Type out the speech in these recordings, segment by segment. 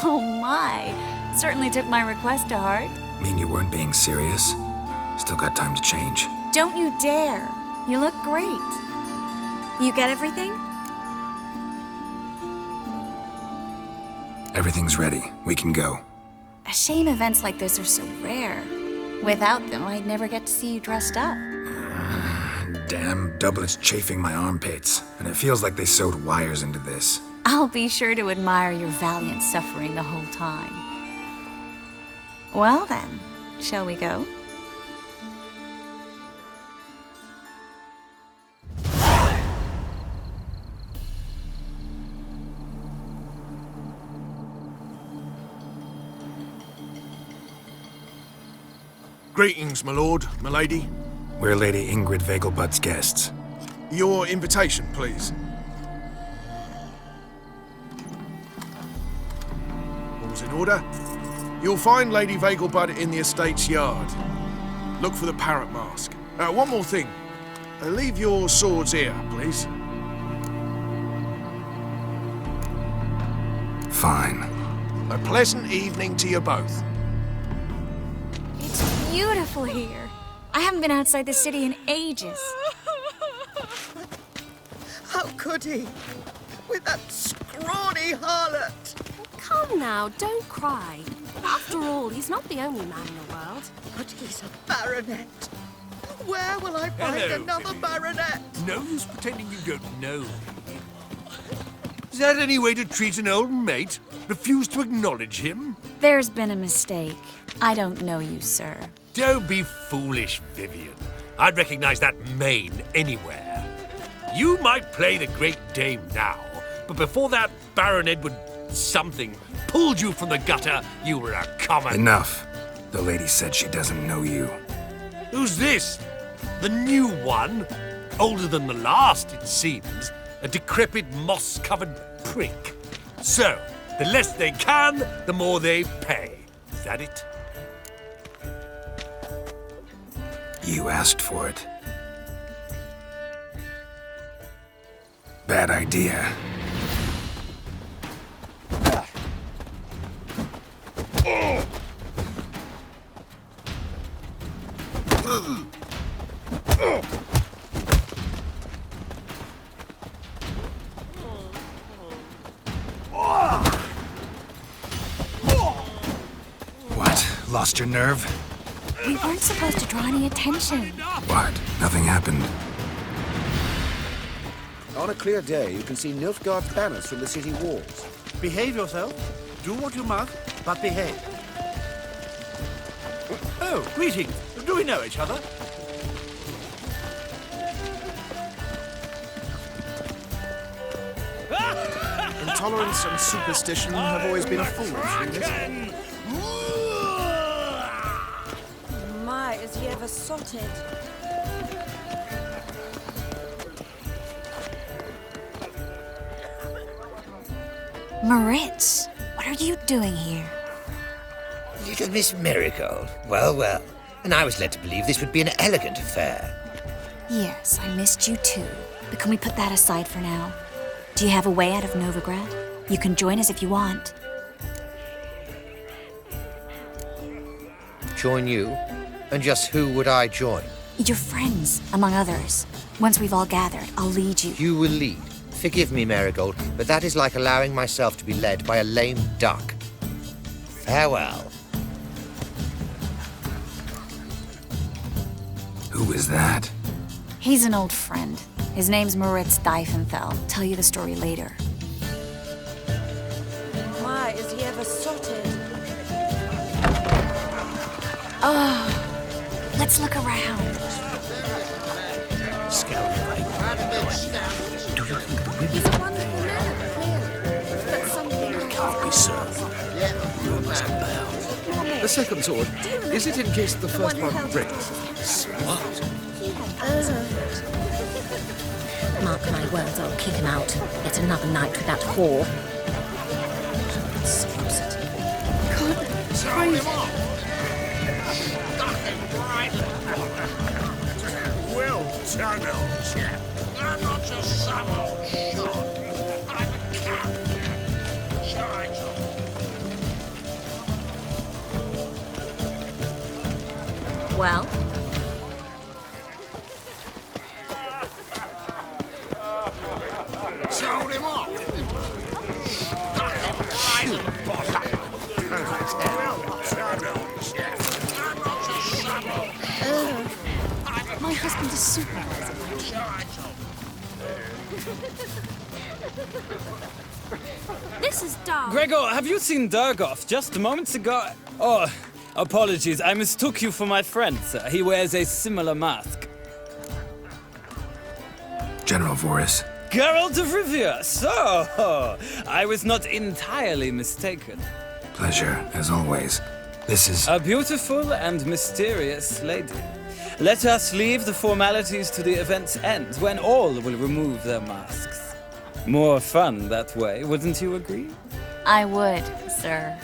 Oh my, certainly took my request to heart. Mean you weren't being serious? Still got time to change. Don't you dare. You look great. You get everything? Everything's ready. We can go. A shame events like this are so rare. Without them, I'd never get to see you dressed up. Damn doublet's chafing my armpits, and it feels like they sewed wires into this. I'll be sure to admire your valiant suffering the whole time. Well then, shall we go? Greetings, my lord, my lady. We're Lady Ingrid Vegelbud's guests. Your invitation, please. All's in order. You'll find Lady Vegelbud in the estate's yard. Look for the parrot mask. One more thing. Leave your swords here, please. Fine. A pleasant evening to you both. It's beautiful here. I haven't been outside the city in ages. How could he? With that scrawny harlot! Come now, don't cry. After all, he's not the only man in the world. But he's a baronet. Where will I find another baronet? No use pretending you don't know. Is that any way to treat an old mate? Refuse to acknowledge him? There's been a mistake. I don't know you, sir. Don't be foolish, Vivian. I'd recognize that mane anywhere. You might play the Great Dame now, but before that Baron Edward something pulled you from the gutter, you were a common... Enough. The lady said she doesn't know you. Who's this? The new one? Older than the last, it seems. A decrepit, moss-covered prick. So, the less they can, the more they pay. Is that it? You asked for it. Bad idea. What? Lost your nerve? We weren't supposed to draw any attention. What? Nothing happened. On a clear day, you can see Nilfgaard's banners from the city walls. Behave yourself. Do what you must, but behave. Oh, greetings. Do we know each other? Intolerance and superstition have always been a fool's weakness. My, is he ever sotted? Moritz, what are you doing here? Little Miss Marigold. Well, well. And I was led to believe this would be an elegant affair. Yes, I missed you too. But can we put that aside for now? Do you have a way out of Novigrad? You can join us if you want. Join you? And just who would I join? Your friends, among others. Once we've all gathered, I'll lead you. You will lead. Forgive me, Marigold, but that is like allowing myself to be led by a lame duck. Farewell. Who is that? He's an old friend. His name's Moritz Diefenthal. Tell you the story later. My, is he ever sotted? Oh, let's look around. Do you think the women He's a wonderful man, clearly. But something can't be served? Rumors abound. The second sword, is it in case the first one breaks? Smart. Mark my words, I'll kick him out. Yet another night with that whore. Well done, old chap. I'm not just some old shot. I'm a captain. Well? Sold him off. My husband is supervising. This is dark. Gregor, have you seen Durgoff just moments ago? Oh, apologies. I mistook you for my friend, sir. He wears a similar mask. General Voris. Geralt of Rivia. So, I was not entirely mistaken. Pleasure, as always. This is... A beautiful and mysterious lady. Let us leave the formalities to the event's end, when all will remove their masks. More fun that way, wouldn't you agree? I would, sir.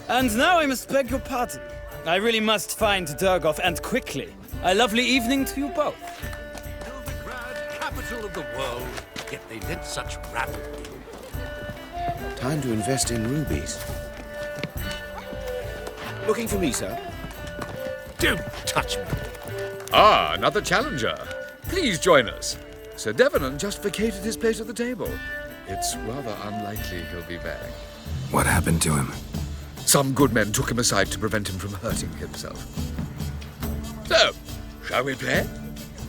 And now I must beg your pardon. I really must find Durgoff, and quickly. A lovely evening to you both. Novigrad, capital of the world, yet they lit such rapid. Time to invest in rubies. Looking for me, sir? Don't touch me. Ah, another challenger. Please join us. Sir Devenant just vacated his place at the table. It's rather unlikely he'll be back. What happened to him? Some good men took him aside to prevent him from hurting himself. So, shall we play?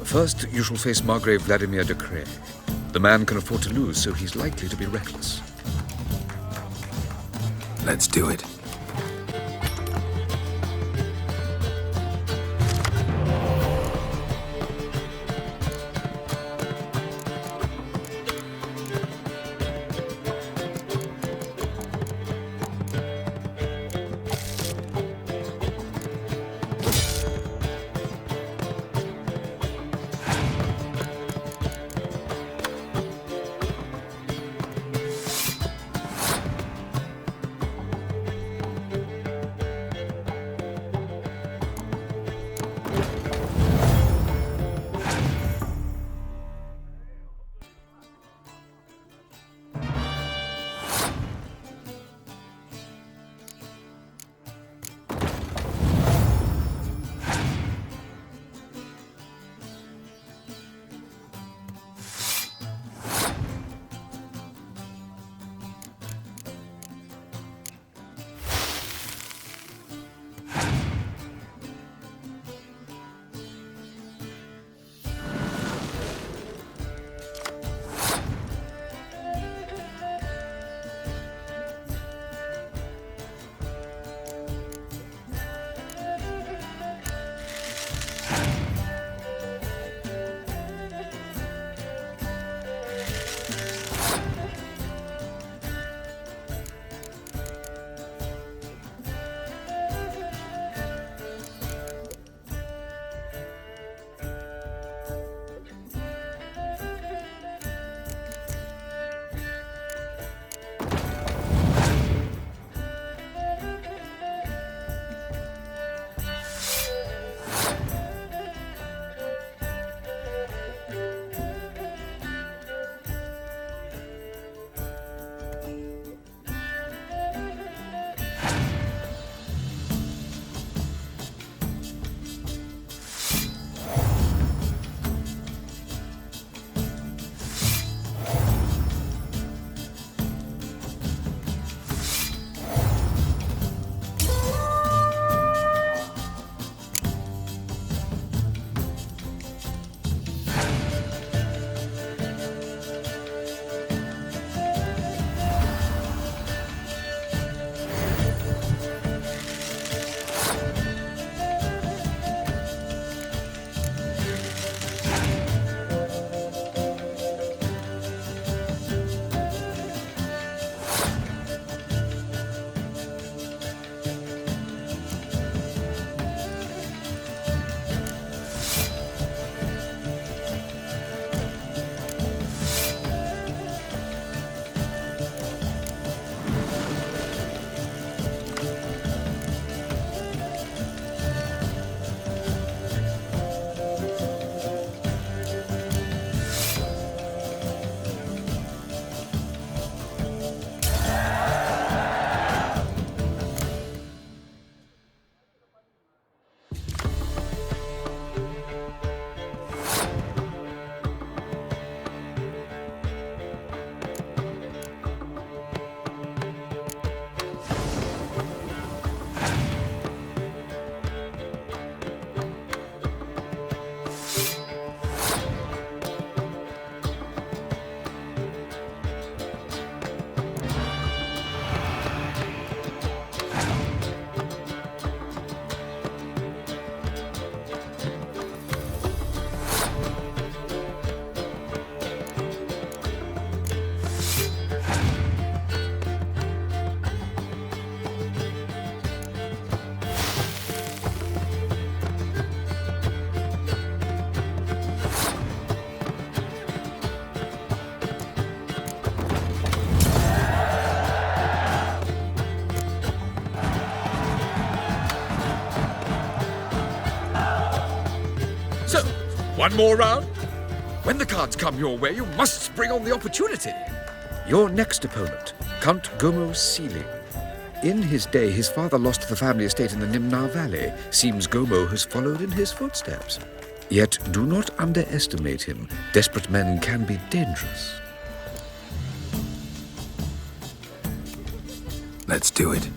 First, you shall face Margrave Vladimir de Cray. The man can afford to lose, so he's likely to be reckless. Let's do it. One more round? When the cards come your way, you must spring on the opportunity. Your next opponent, Count Gomo Sealing. In his day, his father lost the family estate in the Nimnar Valley. Seems Gomo has followed in his footsteps. Yet do not underestimate him. Desperate men can be dangerous. Let's do it.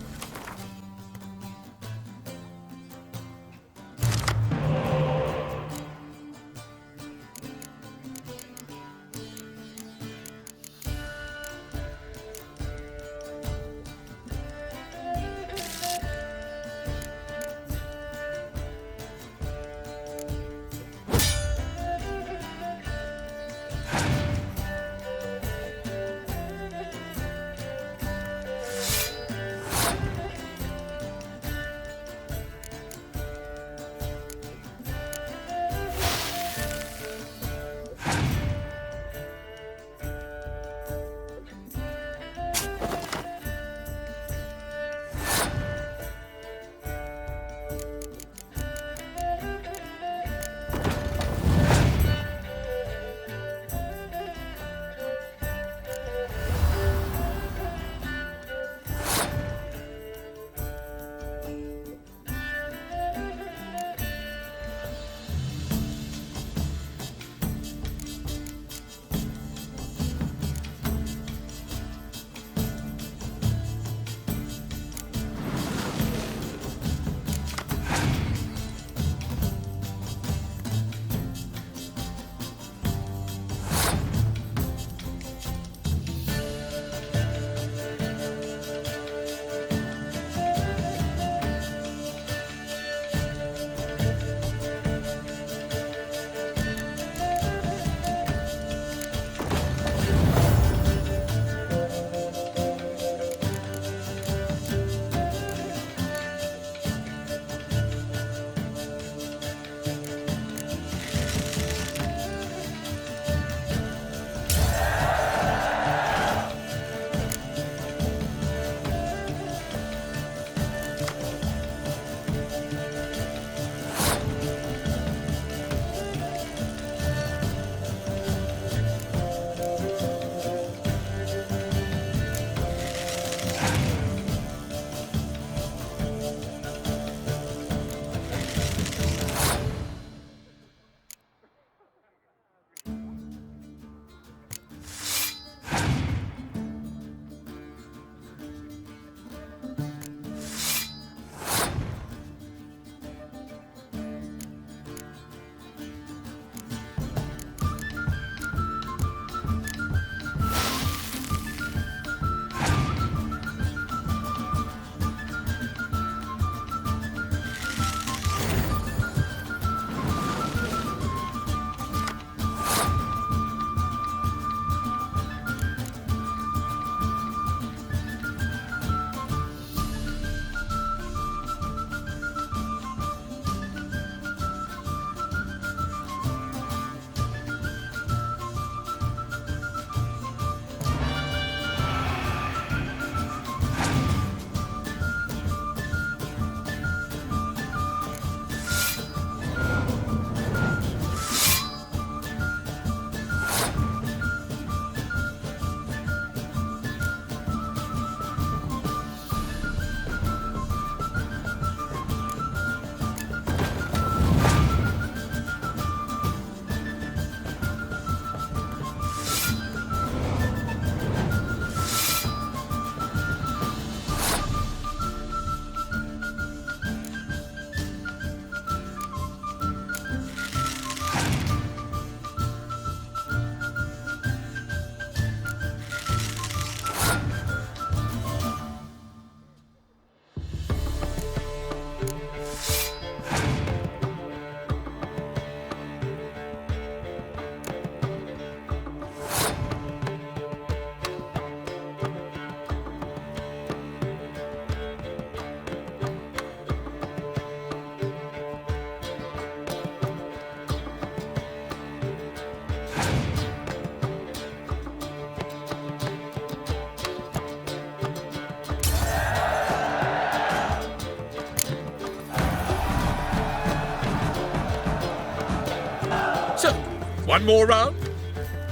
One more round?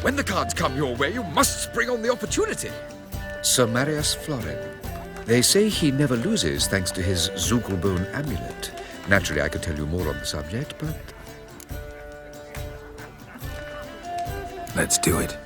When the cards come your way, you must spring on the opportunity. Sir Marius Florin. They say he never loses thanks to his Zugelbone amulet. Naturally, I could tell you more on the subject, but... Let's do it.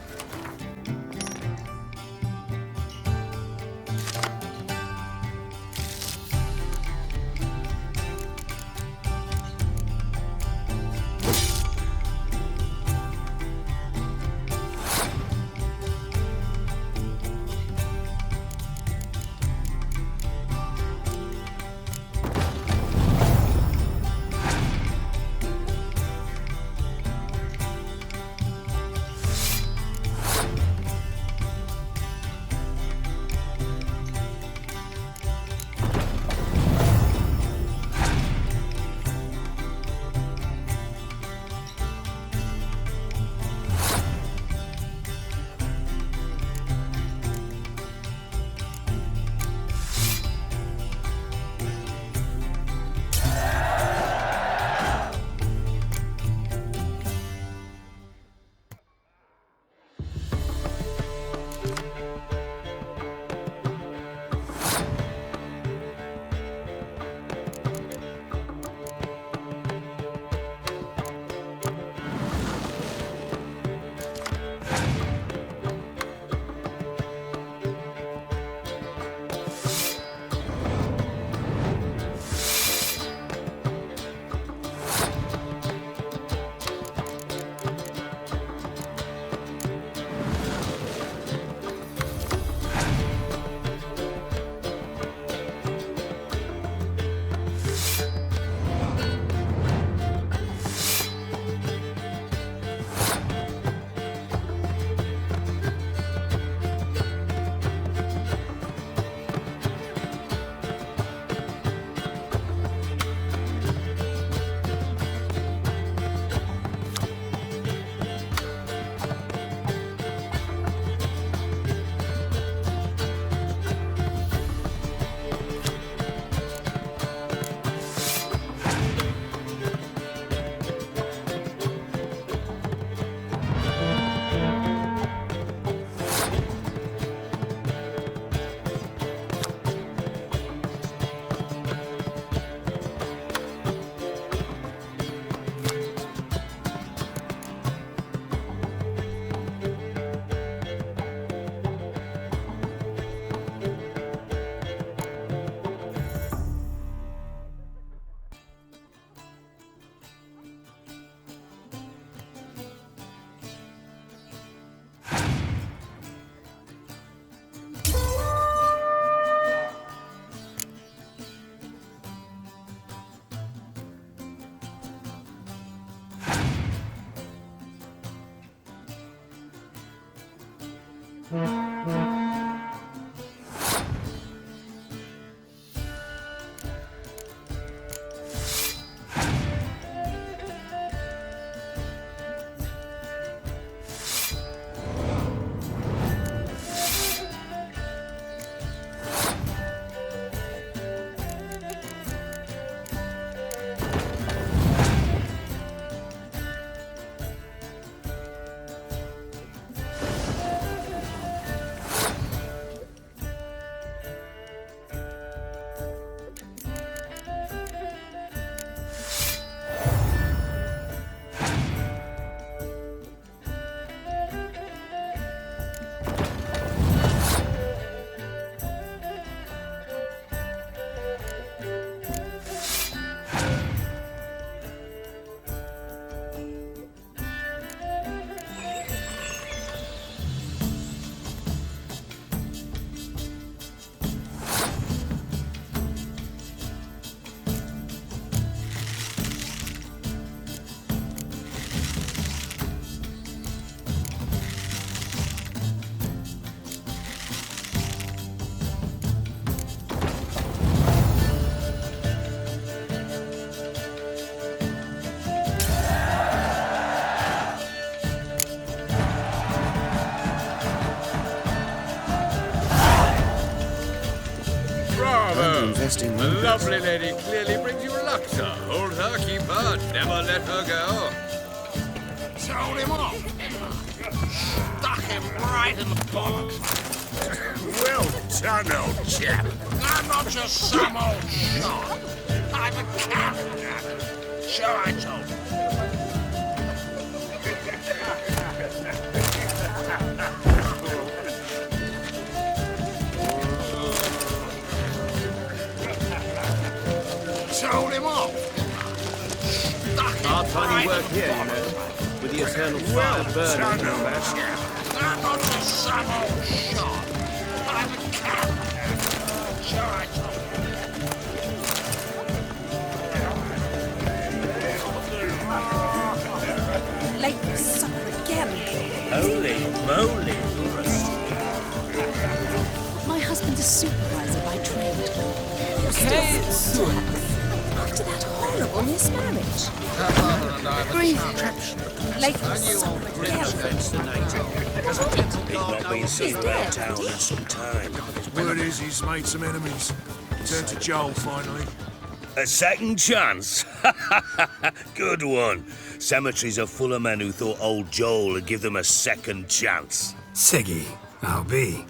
Investing The lovely lady clearly brings you luck, sir. Hold her, keep her, never let her go. Told him off. Stuck him right in the bollocks. Well done, old chap. I'm not just some old shot. I'm a captain. Sure, I told you. Told him off. Hard finding work here, you know, with the eternal fire burning. I'm not just some old shot. I'm a captain. Sure, I told you. Late for supper again. Holy moly! My husband's a supervisor by trade. Okay, After that horrible mismarriage. Late for supper again. He's not been seen around town in some time. Word is he's made some enemies. Turned to Joel, finally. A second chance? Good one. Cemeteries are full of men who thought old Joel would give them a second chance. Siggy, I'll be.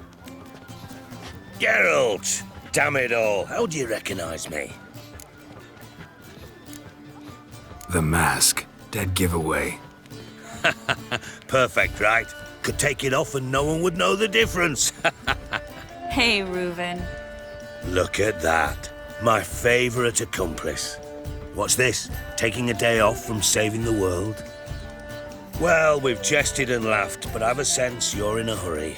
Geralt! Damn it all, how do you recognize me? The mask. Dead giveaway. Perfect, right? Could take it off and no one would know the difference. Hey, Reuven. Look at that. My favorite accomplice. What's this? Taking a day off from saving the world? Well, we've jested and laughed, but I've a sense you're in a hurry.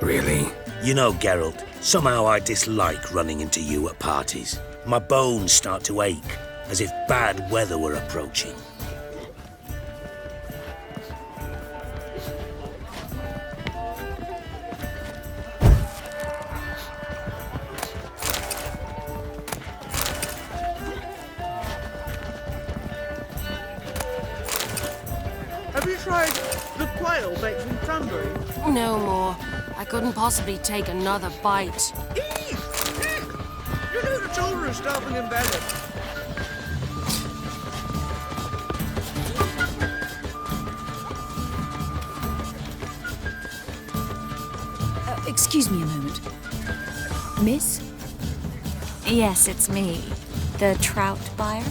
Really? You know, Geralt, somehow I dislike running into you at parties. My bones start to ache, as if bad weather were approaching. Have you tried the quail baked in cranberry? No more. I couldn't possibly take another bite. You know the children are starving in bed. Excuse me a moment. Miss? Yes, it's me. The trout buyer?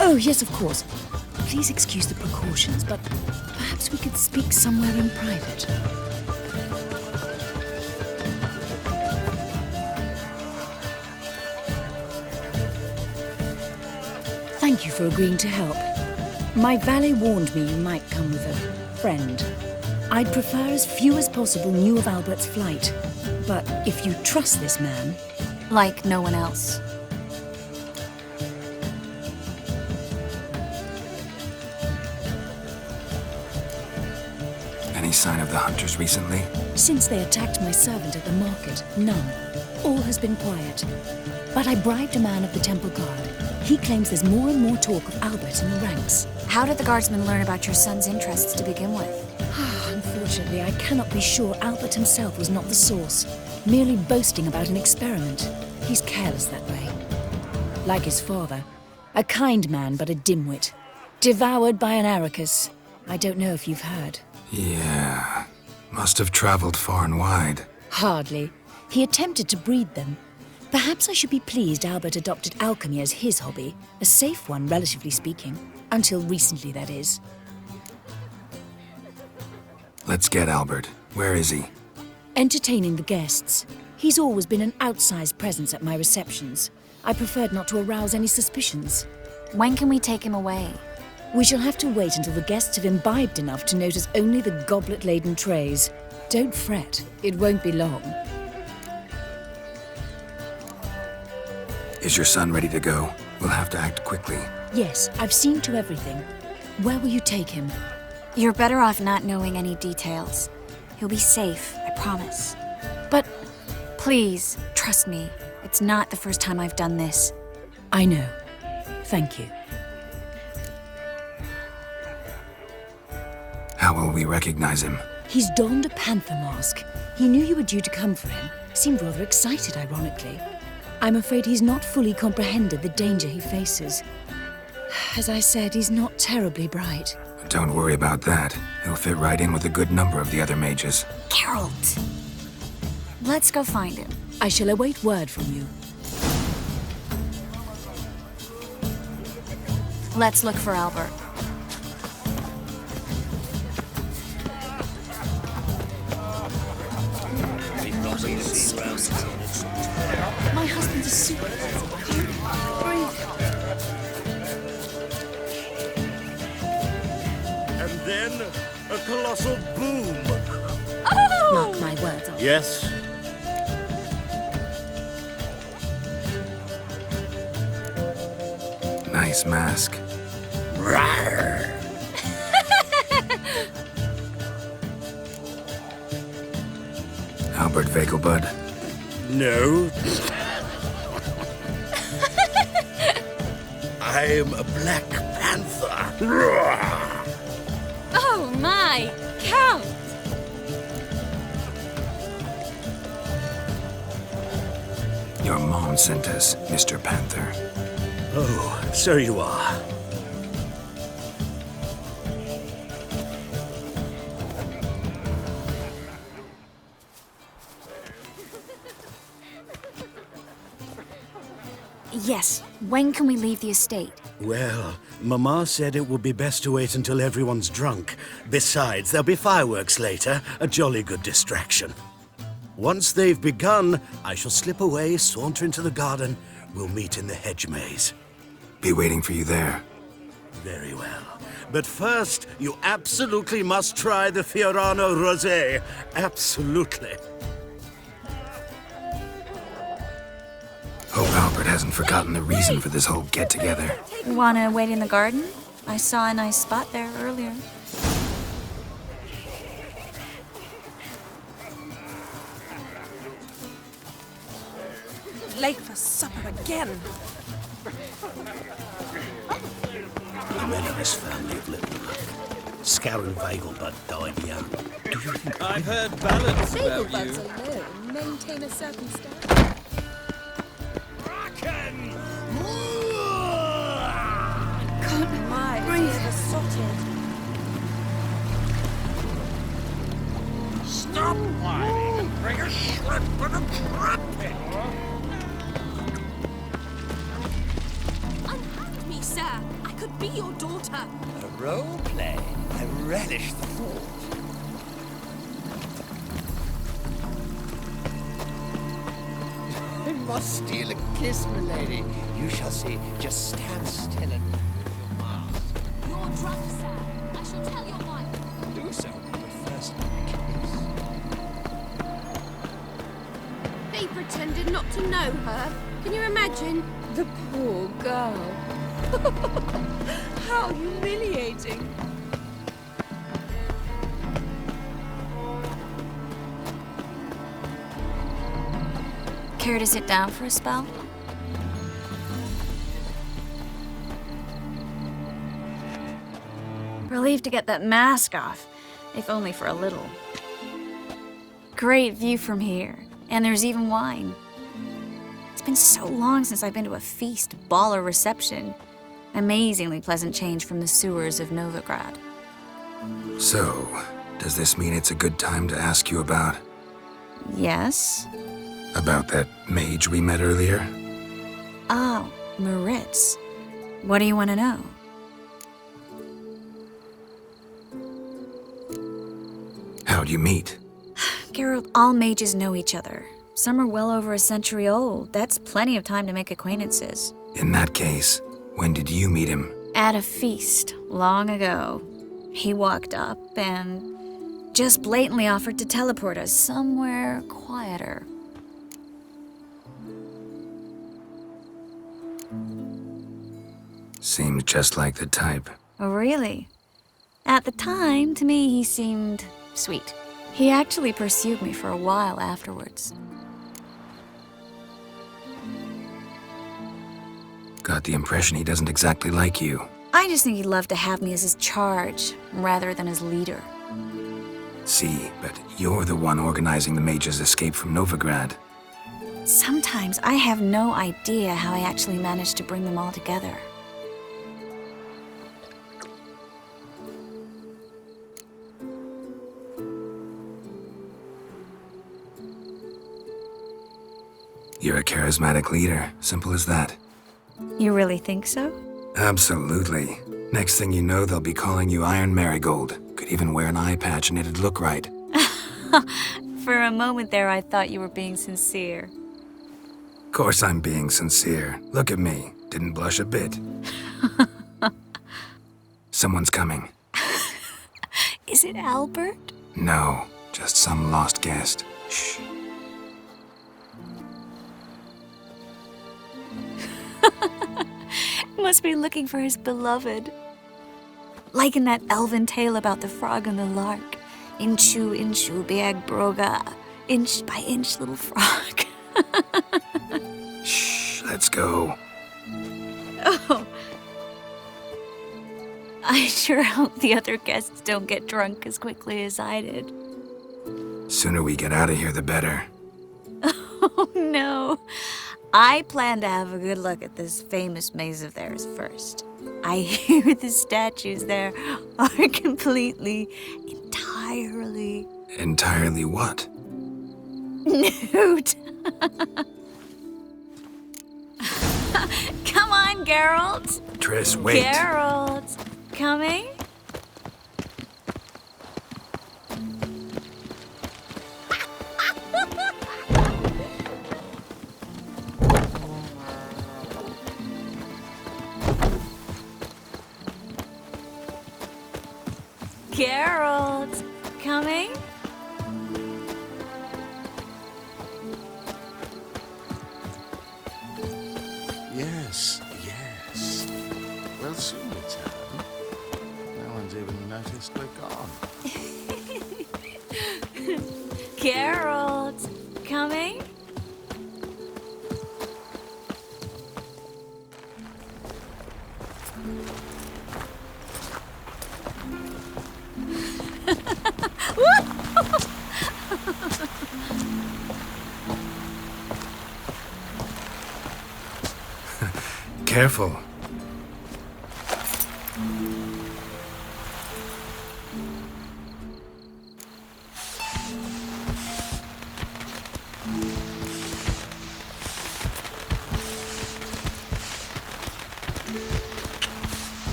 Oh, yes, of course. Please excuse the precautions, but perhaps we could speak somewhere in private. Thank you for agreeing to help. My valet warned me you might come with a friend. I'd prefer as few as possible knew of Albert's flight. But if you trust this man... Like no one else. Any sign of the hunters recently? Since they attacked my servant at the market, none. All has been quiet. But I bribed a man of the Temple Guard. He claims there's more and more talk of Albert in the ranks. How did the guardsmen learn about your son's interests to begin with? Unfortunately, I cannot be sure Albert himself was not the source, merely boasting about an experiment. He's careless that way. Like his father, a kind man but a dimwit. Devoured by an Arrakis. I don't know if you've heard. Yeah. Must have traveled far and wide. Hardly. He attempted to breed them. Perhaps I should be pleased Albert adopted alchemy as his hobby. A safe one, relatively speaking. Until recently, that is. Let's get Albert. Where is he? Entertaining the guests. He's always been an outsized presence at my receptions. I preferred not to arouse any suspicions. When can we take him away? We shall have to wait until the guests have imbibed enough to notice only the goblet-laden trays. Don't fret, it won't be long. Is your son ready to go? We'll have to act quickly. Yes, I've seen to everything. Where will you take him? You're better off not knowing any details. He'll be safe, I promise. But... Please, trust me. It's not the first time I've done this. I know. Thank you. How will we recognize him? He's donned a panther mask. He knew you were due to come for him. Seemed rather excited, ironically. I'm afraid he's not fully comprehended the danger he faces. As I said, he's not terribly bright. Don't worry about that. He'll fit right in with a good number of the other mages. Geralt! Let's go find him. I shall await word from you. Let's look for Albert. My husband's a super. Breathe. And then a colossal boom. Oh! Mark my words on. Yes. Nice mask. Rawr. Albert Vegelbud. No. I'm a Black Panther. Rawr. Oh my, Count! Your mom sent us, Mr. Panther. Oh, so you are. Yes, when can we leave the estate? Well, Mama said it would be best to wait until everyone's drunk. Besides, there'll be fireworks later, a jolly good distraction. Once they've begun, I shall slip away, saunter into the garden. We'll meet in the hedge maze. Be waiting for you there. Very well. But first, you absolutely must try the Fiorano Rosé. Absolutely. Hope Albert hasn't forgotten the reason for this whole get-together. Wanna wait in the garden? I saw a nice spot there earlier. Late for supper again. The men of this family of little luck. Scarron Vegelbud died young. Do you think I've heard ballads about you. Vegelbuds alone maintain a certain standard. Can't My, breathe. the sorted. Stop whining and bring a shrimp and a trumpet! Unhand me, sir. I could be your daughter. A role play. I relish the thought. I must steal a kiss, milady. You shall see. Just stand still and You're drunk, sir. I shall tell your wife. do so. But first, kiss. They pretended not to know her. Can you imagine? The poor girl. How humiliating. Care to sit down for a spell? Relieved to get that mask off, if only for a little. Great view from here, and there's even wine. It's been so long since I've been to a feast, ball, or reception. Amazingly pleasant change from the sewers of Novigrad. So, does this mean it's a good time to ask you about... Yes? about that mage we met earlier? Oh, Maritz. What do you want to know? How'd you meet? Geralt, all mages know each other. Some are well over a century old. That's plenty of time to make acquaintances. In that case, when did you meet him? At a feast, long ago. He walked up and just blatantly offered to teleport us somewhere quieter. Seemed just like the type. Oh, really? At the time, to me, he seemed sweet. He actually pursued me for a while afterwards. Got the impression he doesn't exactly like you. I just think he'd love to have me as his charge, rather than his leader. See, but you're the one organizing the mage's escape from Novigrad. Sometimes I have no idea how I actually managed to bring them all together. You're a charismatic leader. Simple as that. You really think so? Absolutely. Next thing you know, they'll be calling you Iron Marigold. Could even wear an eye patch and it'd look right. For a moment there, I thought you were being sincere. Of course I'm being sincere. Look at me. Didn't blush a bit. Someone's coming. Is it Albert? No, just some lost guest. Shh. Must be looking for his beloved. Like in that elven tale about the frog and the lark. Inchu, inchu, biag broga. Inch by inch, little frog. Shh, let's go. Oh. I sure hope the other guests don't get drunk as quickly as I did. Sooner we get out of here, the better. Oh, no. I plan to have a good look at this famous maze of theirs first. I hear the statues there are entirely... Entirely what? Nude. Come on, Geralt. Triss, wait. Geralt. Coming? Geralt, coming? Yes, yes. We'll soon return. No one's even noticed we're gone. Geralt, coming? Careful.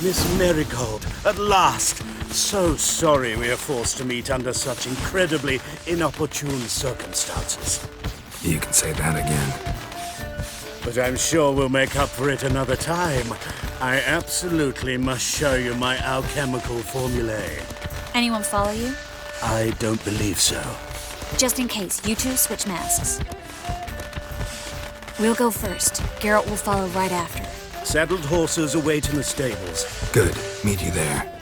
Miss Marigold, at last! So sorry we are forced to meet under such incredibly inopportune circumstances. You can say that again. But I'm sure we'll make up for it another time. I absolutely must show you my alchemical formulae. Anyone follow you? I don't believe so. Just in case, you two switch masks. We'll go first. Geralt will follow right after. Saddled horses await in the stables. Good. Meet you there.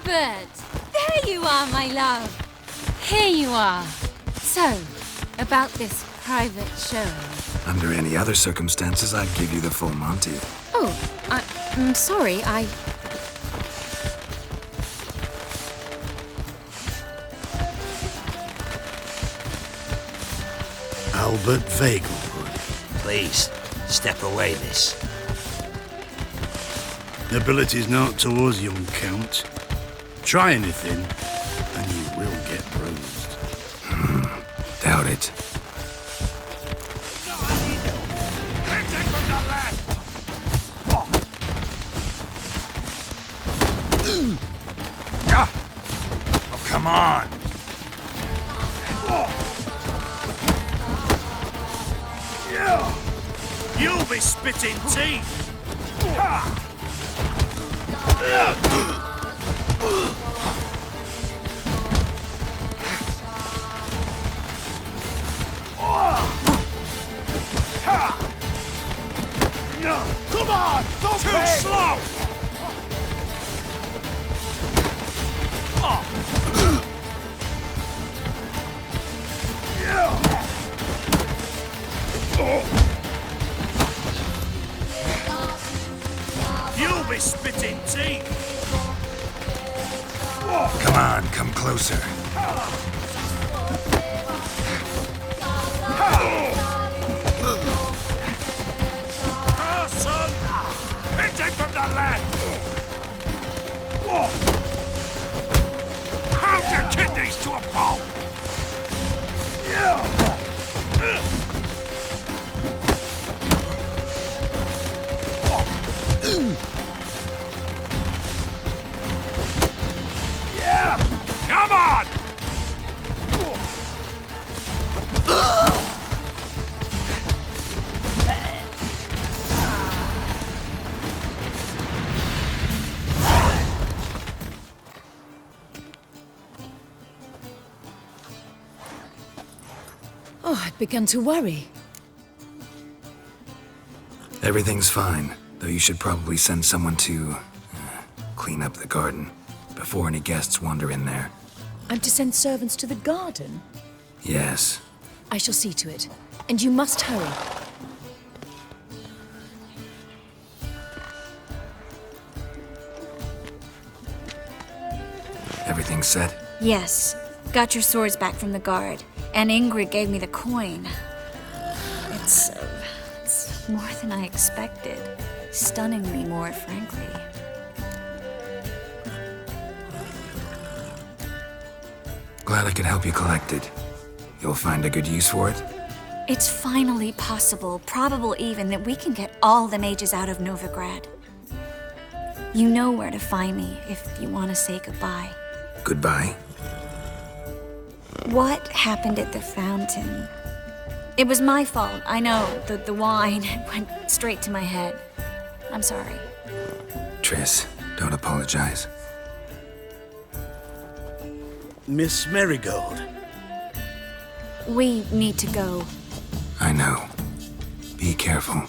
There you are, my love. Here you are. So, about this private show. Under any other circumstances, I'd give you the full Monty. Oh, I'm sorry, Albert Vegelbud. Please, step away, miss. Ability's not towards young Count. Try anything, and you will get bruised. Doubt it. Oh, come on. You'll be spitting teeth. Come on! Don't Too slow! You'll be spitting teeth! Come on, come closer. Son! Hit him from the left! Pound your kidneys to a pulp! Come on! Oh, I'd begun to worry. Everything's fine, though you should probably send someone to clean up the garden before any guests wander in there. I'm to send servants to the garden? Yes. I shall see to it. And you must hurry. Everything set? Yes. Got your swords back from the guard. And Ingrid gave me the coin. It's more than I expected. Stunningly more, frankly. Glad I could help you collect it. You'll find a good use for it? It's finally possible, probable even, that we can get all the mages out of Novigrad. You know where to find me if you want to say goodbye. Goodbye? What happened at the fountain? It was my fault, I know. The wine went straight to my head. I'm sorry. Triss, don't apologize. Miss Marigold. We need to go. I know. Be careful.